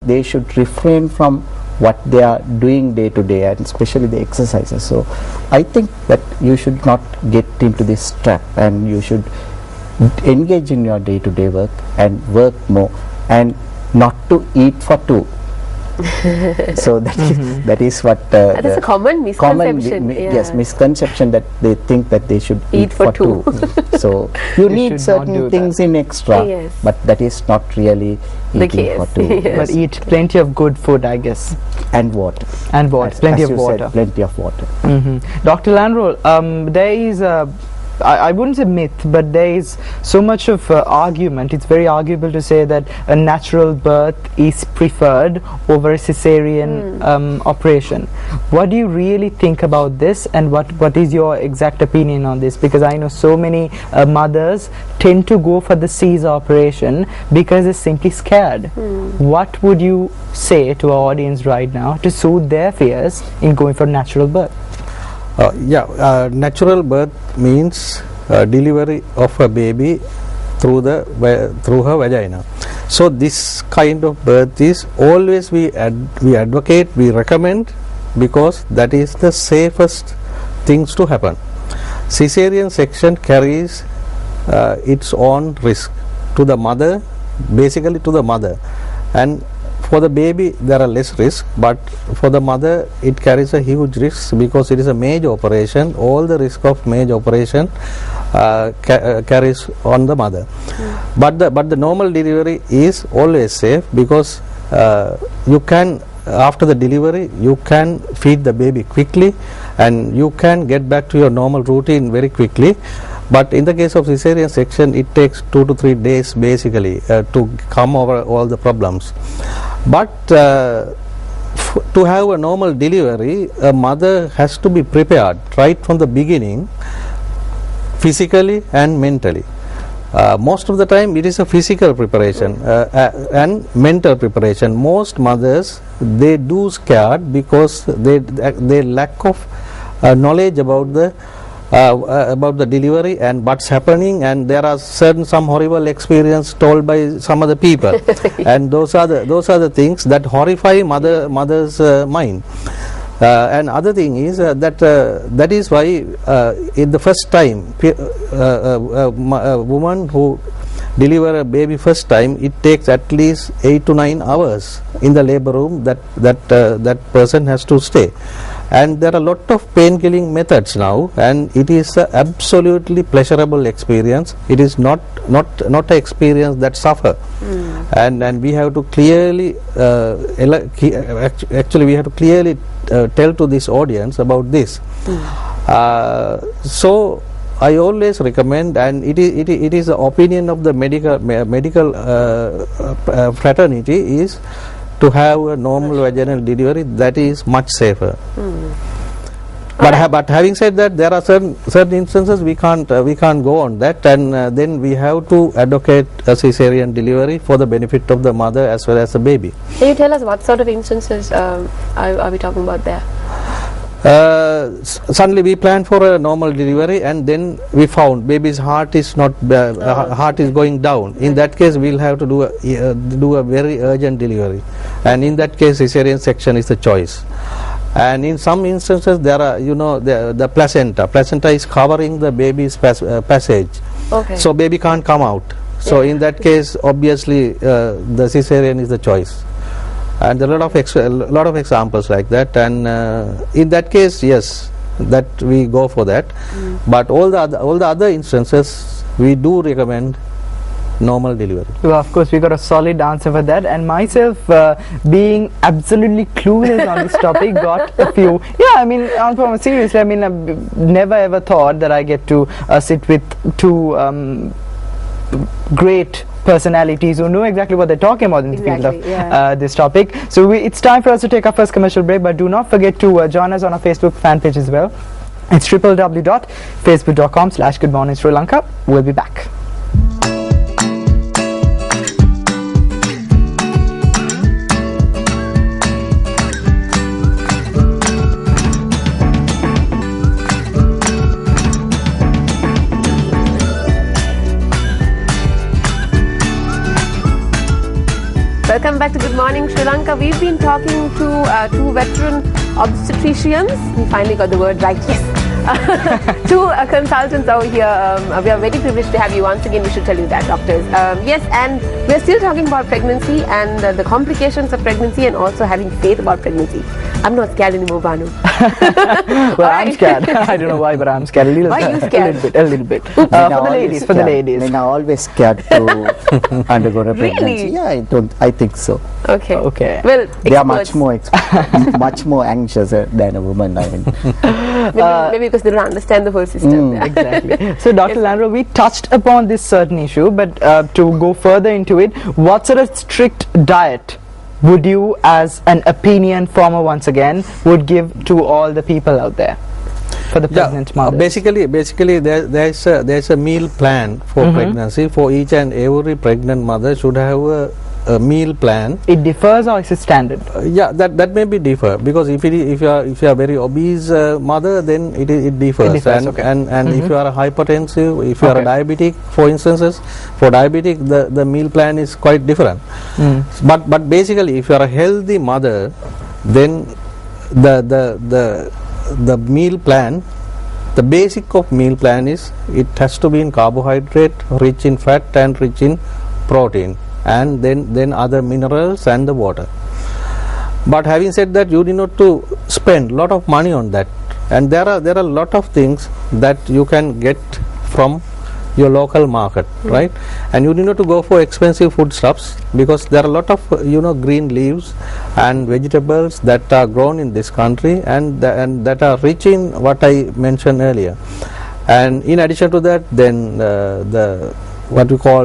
they should refrain from what they are doing day to day, and especially the exercises. So I think that you should not get into this trap, and you should engage in your day to day work and work more, and not to eat for two. So that is what that is a common misconception. Yes, misconception, that they think that they should eat for two. So you need certain things in extra, but that is not really eating for two. Yes. But eat plenty of good food, I guess. And water. And water. Plenty of water. Said, plenty of water. Dr. Lanroll, there is a, I wouldn't say myth, but there is so much of argument. It's very arguable to say that a natural birth is preferred over a cesarean operation. What do you really think about this, and what is your exact opinion on this? Because I know so many mothers tend to go for the Caesar operation because they're simply scared. What would you say to our audience right now to soothe their fears in going for natural birth? Natural birth means delivery of a baby through her vagina. So this kind of birth is always we advocate, we recommend, because that is the safest things to happen. Cesarean section carries its own risk to the mother, basically to the mother, and for the baby there are less risk, but for the mother it carries a huge risk because it is a major operation. All the risk of major operation carries on the mother. But the normal delivery is always safe, because you can, after the delivery, you can feed the baby quickly and you can get back to your normal routine very quickly. But in the case of cesarean section, it takes 2 to 3 days basically to come over all the problems. But to have a normal delivery, a mother has to be prepared right from the beginning, physically and mentally. Most of the time it is a physical preparation and mental preparation. Most mothers, they do scared because they lack of knowledge about the delivery and what's happening, and there are some horrible experience told by some other people, and those are the things that horrify mother's mind. And other thing is that is why in the first time a woman who deliver a baby first time, it takes at least 8 to 9 hours in the labor room that person has to stay. And there are a lot of pain killing methods now, and it is a absolutely pleasurable experience. It is not an experience that suffer. And we have to clearly actually we have to clearly tell to this audience about this. So I always recommend, and it is the opinion of the medical fraternity, is to have a normal vaginal delivery. That is much safer. But having said that, there are certain instances we can't go on that, and then we have to advocate a cesarean delivery for the benefit of the mother as well as the baby. Can you tell us what sort of instances are we talking about there? Suddenly we planned for a normal delivery, and then we found baby's heart is not heart is going down. In that case, we'll have to do a very urgent delivery, and in that case, cesarean section is the choice. And in some instances, there are the placenta is covering the baby's passage, so baby can't come out. So in that case, obviously the cesarean is the choice. And there are a lot of examples like that, and in that case, yes, that we go for that. But all the other instances, we do recommend normal delivery. Well, of course, we got a solid answer for that, and myself being absolutely clueless on this topic, got a few. Yeah, I mean, seriously, I mean, I've never ever thought that I get to sit with two great personalities who know exactly what they're talking about in the field of this topic. So it's time for us to take our first commercial break, but do not forget to join us on our Facebook fan page as well. It's www.facebook.com/Good Morning Sri Lanka. We'll be back. Welcome back to Good Good morning, Sri Lanka. We've been talking to two veteran obstetricians. We finally got the word right. Yes. Two consultants over here. We are very privileged to have you once again. We should tell you that, doctors. Yes, and we're still talking about pregnancy and the complications of pregnancy and also having faith about pregnancy. I'm not scared anymore, Banu. Well, I'm scared. I don't know why, but I'm scared. Why are you scared? A little bit. For the ladies. Men are always scared to undergo a pregnancy. Really? Yeah, I think so. Okay. Okay. Well, They are experts. much more anxious than a woman. I mean, Maybe because they don't understand the whole system. Yeah. Exactly. So, Dr. Landro, we touched upon this certain issue, but to go further into it, what sort of strict diet would you, as an opinion former once again, would give to all the people out there for the pregnant mothers? Basically there's a meal plan for pregnancy. For each and every pregnant mother should have a meal plan. It differs, or is it standard? Yeah, that may be differ, because if you are very obese mother, then it differs. It differs, and okay. and if you are a hypertensive, if you are a diabetic, for instances, for diabetic the meal plan is quite different. But basically, if you are a healthy mother, then the meal plan, the basic of meal plan is it has to be in carbohydrate, rich in fat and rich in protein, and then other minerals and the water. But having said that, you need not to spend a lot of money on that, and there are a lot of things that you can get from your local market, right? And you need not to go for expensive foodstuffs, because there are a lot of green leaves and vegetables that are grown in this country and that are rich in what I mentioned earlier. And in addition to that, then the what we call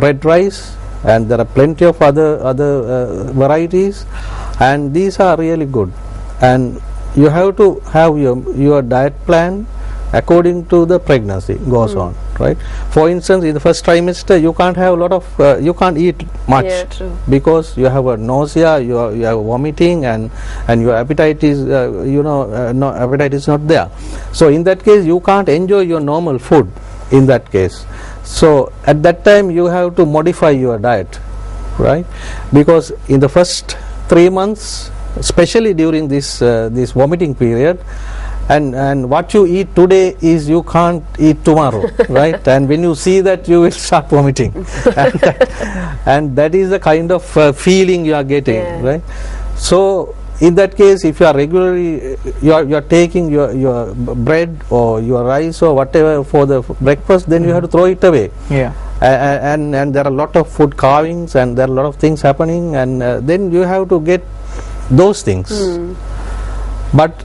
red rice, and there are plenty of other varieties, and these are really good. And you have to have your diet plan according to the pregnancy goes on, right? For instance, in the first trimester, you can't have a lot of you can't eat much, Yeah, true. because you have a nausea, you have vomiting, and your appetite is no appetite is not there. So in that case, you can't enjoy your normal food in that case. So at that time you have to modify your diet, right? Because in the first 3 months, especially during this vomiting period, and what you eat today is you can't eat tomorrow, right? And when you see that, you will start vomiting, and that is the kind of feeling you are getting, right? So in that case, if you are regularly you are taking your bread or your rice or whatever for the breakfast, then you have to throw it away. Yeah. And there are a lot of food carvings, and there are a lot of things happening, and then you have to get those things. But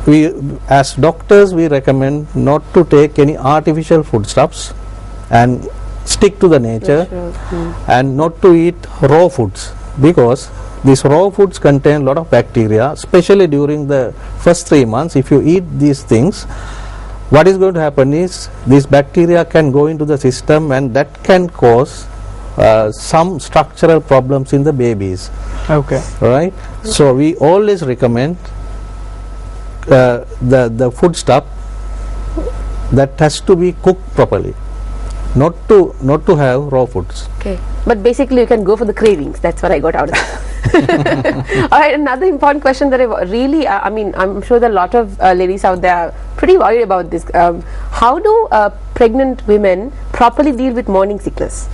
we, as doctors, we recommend not to take any artificial foodstuffs and stick to the nature, and not to eat raw foods, because these raw foods contain a lot of bacteria, especially during the first 3 months. If you eat these things, what is going to happen is these bacteria can go into the system, and that can cause some structural problems in the babies. Okay. Right? So we always recommend the food stuff that has to be cooked properly, not to have raw foods. Okay. But basically you can go for the cravings. That's what I got out of it. Alright, another important question that I really, I mean, I'm sure that a lot of ladies out there are pretty worried about this. How do pregnant women properly deal with morning sickness?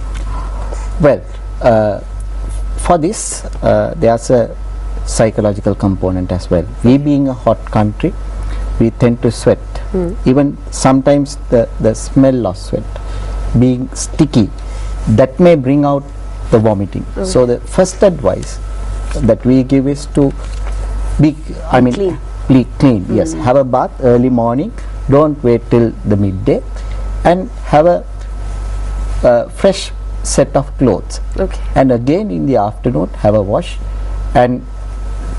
well, for this there's a psychological component as well. We being a hot country, we tend to sweat. Even sometimes the smell of sweat being sticky, that may bring out the vomiting. So the first advice that we give is to be clean. Yes, have a bath early morning, don't wait till the midday, and have a fresh set of clothes. And again in the afternoon have a wash and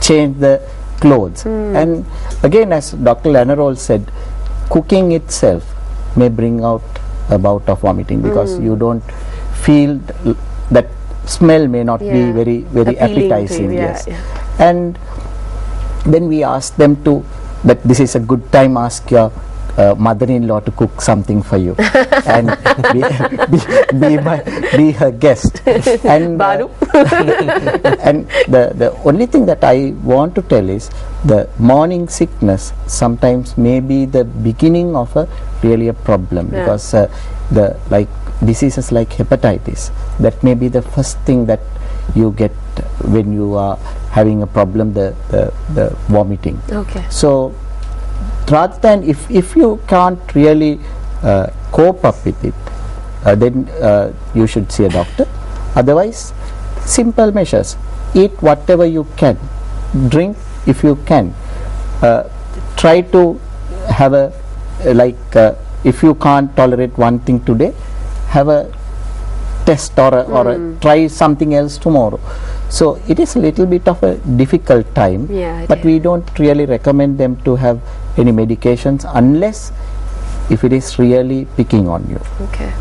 change the clothes. And again, as Dr. Lanarol said, cooking itself may bring out a bout of vomiting, because you don't feel that smell may not be very appetizing. And then we ask them to, that this is a good time, ask your mother-in-law to cook something for you and be her guest. And Baru. and the only thing that I want to tell is the morning sickness sometimes may be the beginning of a really a problem, Yeah. because the like diseases like hepatitis, that may be the first thing that you get when you are having a problem, the vomiting. Okay. So rather than if you can't really cope up with it, then you should see a doctor. Otherwise, simple measures: eat whatever you can, drink if you can, try to have a if you can't tolerate one thing today, have a test or try something else tomorrow. So it is a little bit of a difficult time, Yeah, it but is. we don't really recommend them to have any medications unless if it is really picking on you. Okay.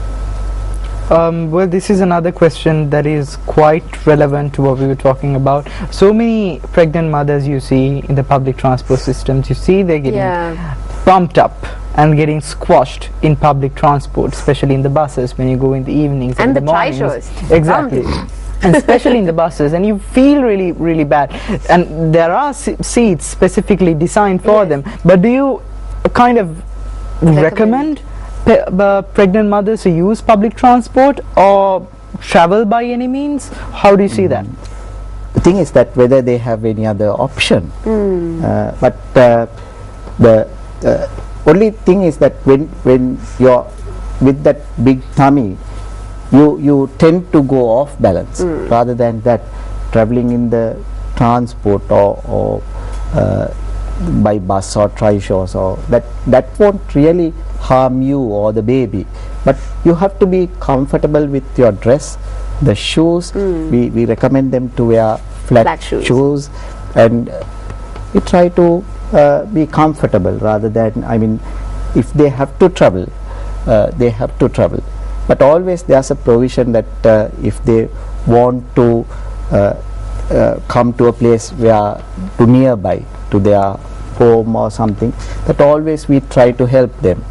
Well, this is another question that is quite relevant to what we were talking about. So many pregnant mothers you see in the public transport systems, you see they're getting Yeah. pumped up and getting squashed in public transport, especially in the buses when you go in the evenings And in the the mornings. tri-shows. Exactly. And especially in the buses, and you feel really, really bad. And there are seats specifically designed for Yes. them. But do you kind of recommend pregnant mothers to use public transport or travel by any means? How do you see that? The thing is that whether they have any other option, but the only thing is that when you're with that big tummy, you tend to go off balance. Rather than that, traveling in the transport or by bus or tri-shows, or that won't really harm you or the baby, but you have to be comfortable with your dress, the shoes. We recommend them to wear flat shoes. and we try to be comfortable, rather than, I mean, if they have to travel, they have to travel, but always there's a provision that if they want to come to a place where to nearby to their home or something, that always we try to help them,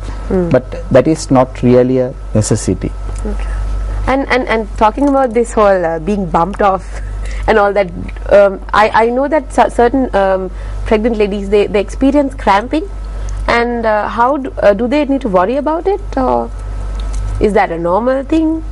but that is not really a necessity. And talking about this whole being bumped off and all that, I know that certain pregnant ladies, they experience cramping, and how do they need to worry about it, or is that a normal thing?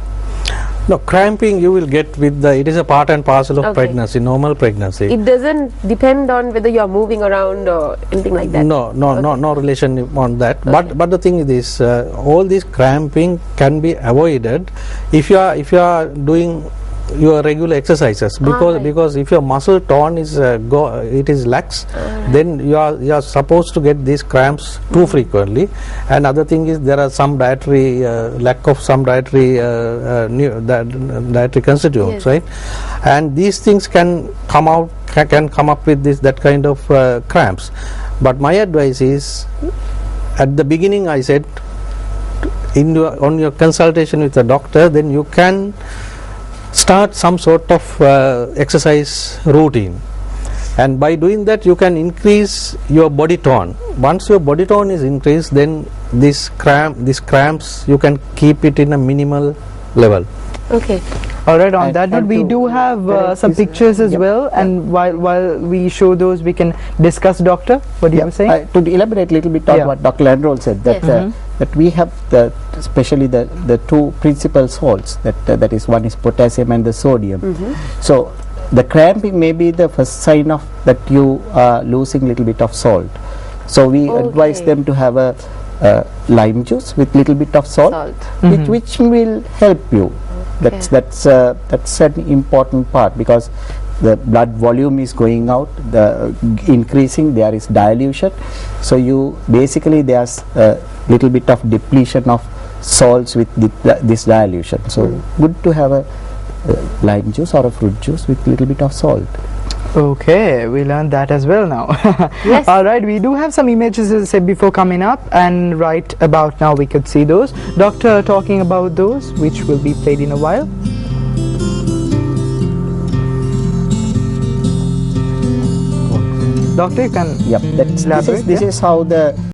No, cramping you will get with it is a part and parcel of Okay. pregnancy, normal pregnancy. It doesn't depend on whether you're moving around or anything like that? No relation on that. But the thing is this, all this cramping can be avoided if you are doing your regular exercises, because if your muscle tone is it is lax, then you are supposed to get these cramps too frequently. And other thing is there are some dietary lack of some dietary dietary constituents, Yes. right? And these things can come up with that kind of cramps. But my advice is, at the beginning I said, on your consultation with the doctor, then you can start some sort of exercise routine, and by doing that you can increase your body tone. Once your body tone is increased, then these cramps you can keep it in a minimal level. Okay. Alright, on And- that note, and we to do have correct some this, pictures as yep, well, yep. and while we show those, we can discuss, Doctor. What do you were saying? To elaborate a little bit on Yeah. what Dr. Landroll said, that Yes. that we have especially the two principal salts, that is, one is potassium and the sodium. So the cramping may be the first sign of that you are losing little bit of salt. So we advise Okay. them to have a lime juice with little bit of salt, which will help you. That's an important part, because the blood volume is going out, increasing, there is dilution, so you basically there's a little bit of depletion of salts with this dilution. So good to have a lime juice or a fruit juice with little bit of salt. Okay, we learned that as well now. Yes. Alright, we do have some images, as I said before, coming up, and right about now we could see those. Doctor talking about those, which will be played in a while. Doctor, you can Yep, this elaborate, is how the